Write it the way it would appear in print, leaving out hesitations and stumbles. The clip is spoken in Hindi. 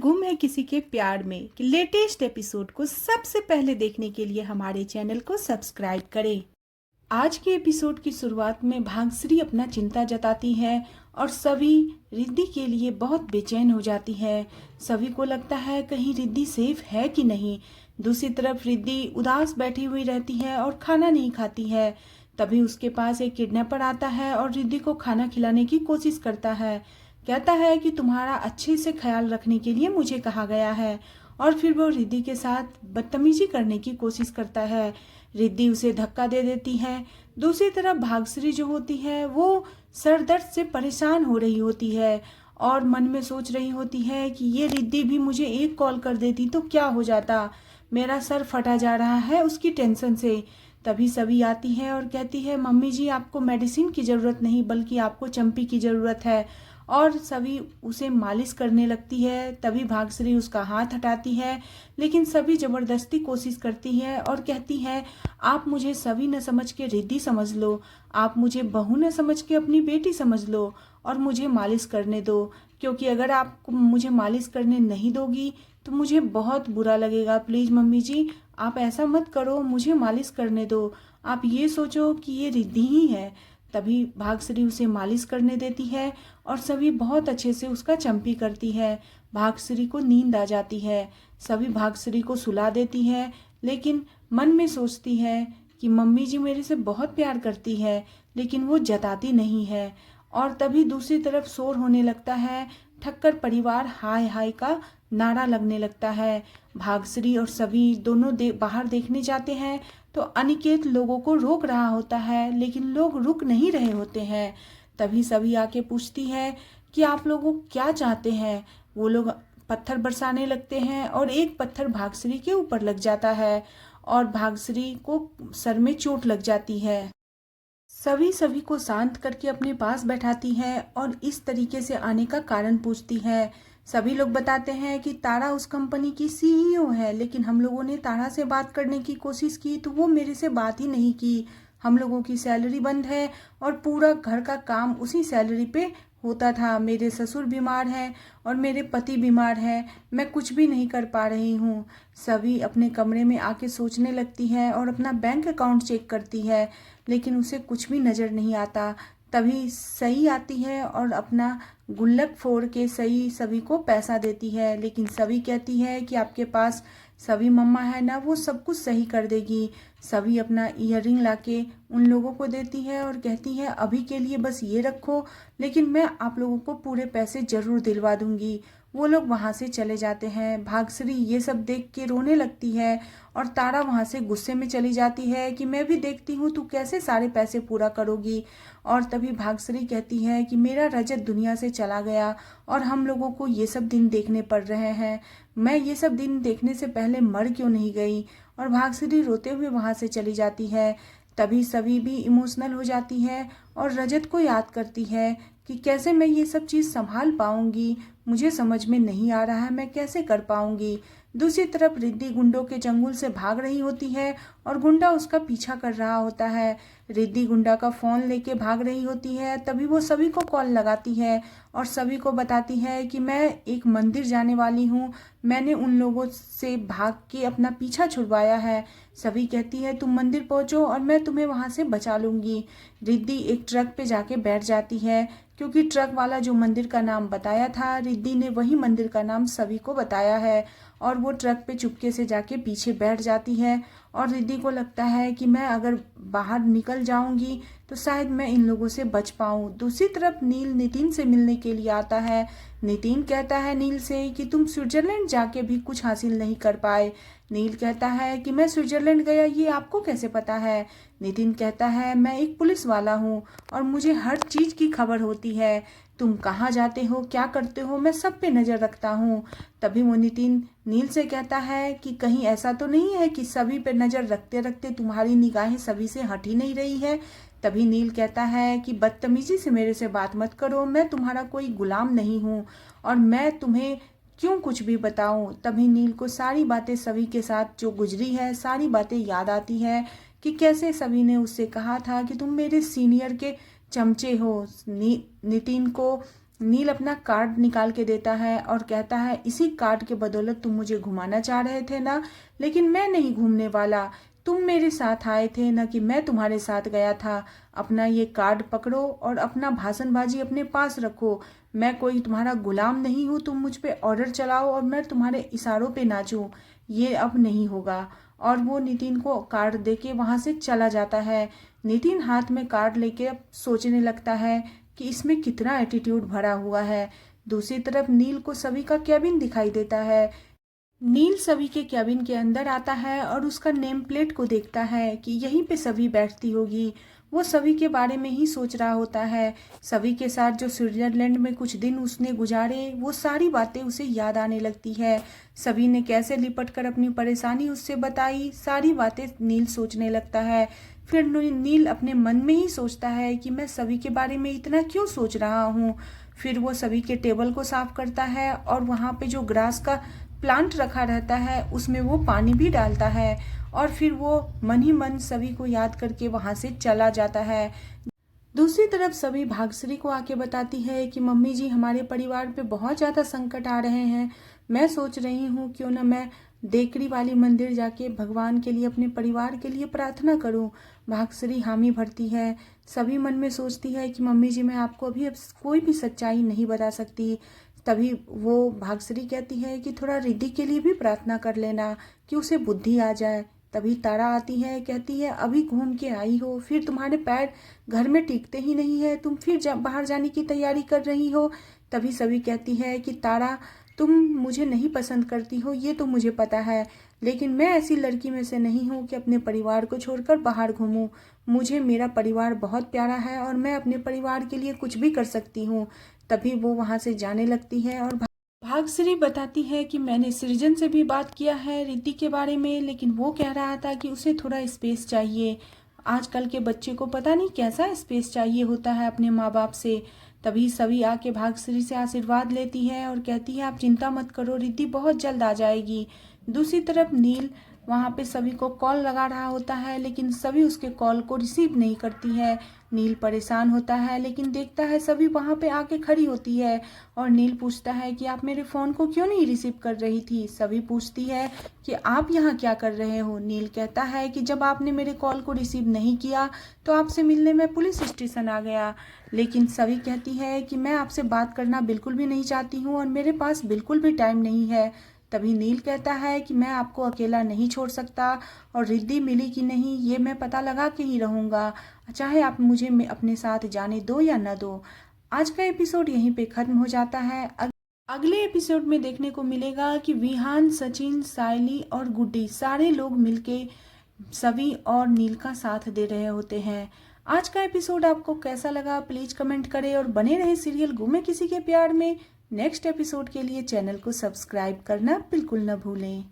गुम है किसी के प्यार में कि लेटेस्ट एपिसोड को सबसे पहले देखने के लिए हमारे चैनल को सब्सक्राइब करें। आज के एपिसोड की शुरुआत में भाग्यश्री अपना चिंता जताती है और सभी रिद्धि के लिए बहुत बेचैन हो जाती है। सभी को लगता है कहीं रिद्धि सेफ है कि नहीं। दूसरी तरफ रिद्धि उदास बैठी हुई रहती है और खाना नहीं खाती है। तभी उसके पास एक किडनैपर आता है और रिद्धि को खाना खिलाने की कोशिश करता है। कहता है कि तुम्हारा अच्छे से ख्याल रखने के लिए मुझे कहा गया है, और फिर वो रिद्धि के साथ बदतमीजी करने की कोशिश करता है। रिद्धि उसे धक्का दे देती है। दूसरी तरफ भाग्यश्री जो होती है वो सर दर्द से परेशान हो रही होती है और मन में सोच रही होती है कि ये रिद्धि भी मुझे एक कॉल कर देती तो क्या हो जाता। मेरा सर फटा जा रहा है उसकी टेंशन से। तभी सभी आती है और कहती है मम्मी जी आपको मेडिसिन की ज़रूरत नहीं बल्कि आपको चंपी की ज़रूरत है, और सभी उसे मालिश करने लगती है। तभी भाग्यश्री उसका हाथ हटाती है, लेकिन सभी ज़बरदस्ती कोशिश करती है और कहती है आप मुझे सभी न समझ के रिद्धि समझ लो, आप मुझे बहू न समझ के अपनी बेटी समझ लो और मुझे मालिश करने दो, क्योंकि अगर आप मुझे मालिश करने नहीं दोगी तो मुझे बहुत बुरा लगेगा। प्लीज़ मम्मी जी आप ऐसा मत करो, मुझे मालिश करने दो। आप ये सोचो कि ये रिद्धि ही है। तभी भाग्यश्री उसे मालिश करने देती है और सभी बहुत अच्छे से उसका चंपी करती है। भाग्यश्री को नींद आ जाती है। सभी भाग्यश्री को सुला देती है, लेकिन मन में सोचती है कि मम्मी जी मेरे से बहुत प्यार करती है, लेकिन वो जताती नहीं है। और तभी दूसरी तरफ शोर होने लगता है। ठक्कर परिवार हाय हाय का नारा लगने लगता है। भाग्यश्री और सभी दोनों बाहर देखने जाते हैं तो अनिकेत लोगों को रोक रहा होता है, लेकिन लोग रुक नहीं रहे होते हैं। तभी सभी आके पूछती है कि आप लोगों क्या चाहते हैं। वो लोग पत्थर बरसाने लगते हैं और एक पत्थर भाग्यश्री के ऊपर लग जाता है और भाग्यश्री को सर में चोट लग जाती है। सभी को शांत करके अपने पास बैठाती है और इस तरीके से आने का कारण पूछती है। सभी लोग बताते हैं कि तारा उस कंपनी की सीईओ है, लेकिन हम लोगों ने तारा से बात करने की कोशिश की तो वो मेरे से बात ही नहीं की। हम लोगों की सैलरी बंद है और पूरा घर का काम उसी सैलरी पे होता था। मेरे ससुर बीमार हैं और मेरे पति बीमार हैं, मैं कुछ भी नहीं कर पा रही हूँ। सभी अपने कमरे में आके सोचने लगती है और अपना बैंक अकाउंट चेक करती है, लेकिन उसे कुछ भी नज़र नहीं आता। तभी सही आती है और अपना गुल्लक फोड़ के सही सभी को पैसा देती है, लेकिन सभी कहती है कि आपके पास सभी मम्मा है ना, वो सब कुछ सही कर देगी। सभी अपना ईयररिंग लाके उन लोगों को देती है और कहती है अभी के लिए बस ये रखो, लेकिन मैं आप लोगों को पूरे पैसे ज़रूर दिलवा दूंगी। वो लोग वहाँ से चले जाते हैं। भाग्यश्री ये सब देख के रोने लगती है और तारा वहाँ से गुस्से में चली जाती है कि मैं भी देखती हूँ तू कैसे सारे पैसे पूरा करोगी। और तभी भाग्यश्री कहती है कि मेरा रजत दुनिया से चला गया और हम लोगों को ये सब दिन देखने पड़ रहे हैं, मैं ये सब दिन देखने से पहले मर क्यों नहीं गई। और भाग्यश्री रोते हुए वहाँ से चली जाती है। तभी सभी भी इमोशनल हो जाती है और रजत को याद करती है कि कैसे मैं ये सब चीज़ संभाल पाऊंगी, मुझे समझ में नहीं आ रहा है मैं कैसे कर पाऊंगी। दूसरी तरफ रिद्धि गुंडों के चंगुल से भाग रही होती है और गुंडा उसका पीछा कर रहा होता है। रिद्धि गुंडा का फ़ोन लेके भाग रही होती है। तभी वो सभी को कॉल लगाती है और सभी को बताती है कि मैं एक मंदिर जाने वाली हूँ, मैंने उन लोगों से भाग के अपना पीछा छुड़वाया है। सभी कहती है तुम मंदिर पहुँचो और मैं तुम्हें वहाँ से बचा लूँगी। रिद्धि एक ट्रक पे जाके बैठ जाती है, क्योंकि ट्रक वाला जो मंदिर का नाम बताया था रिद्धि ने वही मंदिर का नाम सभी को बताया है। और वो ट्रक पे चुपके से जाके पीछे बैठ जाती है और रिद्धि को लगता है कि मैं अगर बाहर निकल जाऊंगी तो शायद मैं इन लोगों से बच पाऊँ। दूसरी तरफ नील नितिन से मिलने के लिए आता है। नितिन कहता है नील से कि तुम स्विट्जरलैंड जाके भी कुछ हासिल नहीं कर पाए। नील कहता है कि मैं स्विट्जरलैंड गया ये आपको कैसे पता है। नितिन कहता है मैं एक पुलिस वाला हूँ और मुझे हर चीज़ की खबर होती है, तुम कहाँ जाते हो क्या करते हो मैं सब पे नज़र रखता हूँ। तभी वो नितिन नील से कहता है कि कहीं ऐसा तो नहीं है कि सभी पे नज़र रखते रखते तुम्हारी निगाहें सभी से हट ही नहीं रही है। तभी नील कहता है कि बदतमीजी से मेरे से बात मत करो, मैं तुम्हारा कोई गुलाम नहीं हूँ और मैं तुम्हें क्यों कुछ भी बताऊं। तभी नील को सारी बातें सभी के साथ जो गुजरी है सारी बातें याद आती है कि कैसे सभी ने उससे कहा था कि तुम मेरे सीनियर के चमचे हो। नितिन को नील अपना कार्ड निकाल के देता है और कहता है, इसी कार्ड के बदौलत तुम मुझे घुमाना चाह रहे थे ना, लेकिन मैं नहीं घूमने वाला, तुम मेरे साथ आए थे ना कि मैं तुम्हारे साथ गया था। अपना ये कार्ड पकड़ो और अपना भाषणबाजी अपने पास रखो। मैं कोई तुम्हारा गुलाम नहीं हूँ, तुम मुझ पे ऑर्डर चलाओ और मैं तुम्हारे इशारों पे नाचूं, ये अब नहीं होगा। और वो नितिन को कार्ड देके वहाँ से चला जाता है। नितिन हाथ में कार्ड लेके अब सोचने लगता है कि इसमें कितना एटीट्यूड भरा हुआ है। दूसरी तरफ नील को सभी का कैबिन दिखाई देता है। नील सभी के कैबिन के अंदर आता है और उसका नेम प्लेट को देखता है कि यहीं पे सभी बैठती होगी। वो सभी के बारे में ही सोच रहा होता है। सभी के साथ जो स्विट्जरलैंड में कुछ दिन उसने गुजारे, वो सारी बातें उसे याद आने लगती है। सभी ने कैसे लिपट कर अपनी परेशानी उससे बताई, सारी बातें नील सोचने लगता है। फिर नील अपने मन में ही सोचता है कि मैं सभी के बारे में इतना क्यों सोच रहा हूँ। फिर वो सभी के टेबल को साफ करता है और वहाँ पे जो ग्रास का प्लांट रखा रहता है उसमें वो पानी भी डालता है और फिर वो मन ही मन सभी को याद करके वहाँ से चला जाता है। दूसरी तरफ सभी भाग्यश्री को आके बताती है कि मम्मी जी, हमारे परिवार पे बहुत ज़्यादा संकट आ रहे हैं। मैं सोच रही हूँ क्यों ना मैं देकड़ी वाली मंदिर जाके भगवान के लिए, अपने परिवार के लिए प्रार्थना करूँ। भाग्यश्री हामी भरती है। सभी मन में सोचती है कि मम्मी जी, मैं आपको अभी अब कोई भी सच्चाई नहीं बता सकती। तभी वो भाग्यश्री कहती है कि थोड़ा रिद्धि के लिए भी प्रार्थना कर लेना कि उसे बुद्धि आ जाए। तभी तारा आती है, कहती है, अभी घूम के आई हो, फिर तुम्हारे पैर घर में टिकते ही नहीं है, तुम फिर बाहर जाने की तैयारी कर रही हो। तभी सभी कहती है कि तारा, तुम मुझे नहीं पसंद करती हो, ये तो मुझे पता है, लेकिन मैं ऐसी लड़की में से नहीं हूँ कि अपने परिवार को छोड़कर बाहर घूमूं। मुझे मेरा परिवार बहुत प्यारा है और मैं अपने परिवार के लिए कुछ भी कर सकती हूँ। तभी वो वहाँ से जाने लगती है और भाग्यश्री बताती है कि मैंने सृजन से भी बात किया है रिद्धि के बारे में, लेकिन वो कह रहा था कि उसे थोड़ा स्पेस चाहिए। आजकल के बच्चे को पता नहीं कैसा स्पेस चाहिए होता है अपने माँ बाप से। तभी सभी आके भाग्यश्री से आशीर्वाद लेती है और कहती है, आप चिंता मत करो, रिद्धि बहुत जल्द आ जाएगी। दूसरी तरफ नील वहाँ पे सभी को कॉल लगा रहा होता है, लेकिन सभी उसके कॉल को रिसीव नहीं करती है। नील परेशान होता है, लेकिन देखता है सभी वहाँ पे आके खड़ी होती है और नील पूछता है कि आप मेरे फ़ोन को क्यों नहीं रिसीव कर रही थी। सभी पूछती है कि आप यहाँ क्या कर रहे हो। नील कहता है कि जब आपने मेरे कॉल को रिसीव नहीं किया तो आपसे मिलने में पुलिस स्टेशन आ गया। लेकिन सभी कहती है कि मैं आपसे बात करना बिल्कुल भी नहीं चाहती हूँ और मेरे पास बिल्कुल भी टाइम नहीं है। तभी नील कहता है कि मैं आपको अकेला नहीं छोड़ सकता और रिद्धि मिली कि नहीं ये मैं पता लगा के ही रहूँगा, चाहे आप मुझे अपने साथ जाने दो या न दो। आज का एपिसोड यहीं पे ख़त्म हो जाता है। अगले एपिसोड में देखने को मिलेगा कि विहान, सचिन, सायली और गुड्डी सारे लोग मिलके सभी और नील का साथ दे रहे होते हैं। आज का एपिसोड आपको कैसा लगा प्लीज़ कमेंट करें और बने रहे सीरियल गुमे किसी के प्यार में। नेक्स्ट एपिसोड के लिए चैनल को सब्सक्राइब करना बिल्कुल न भूलें।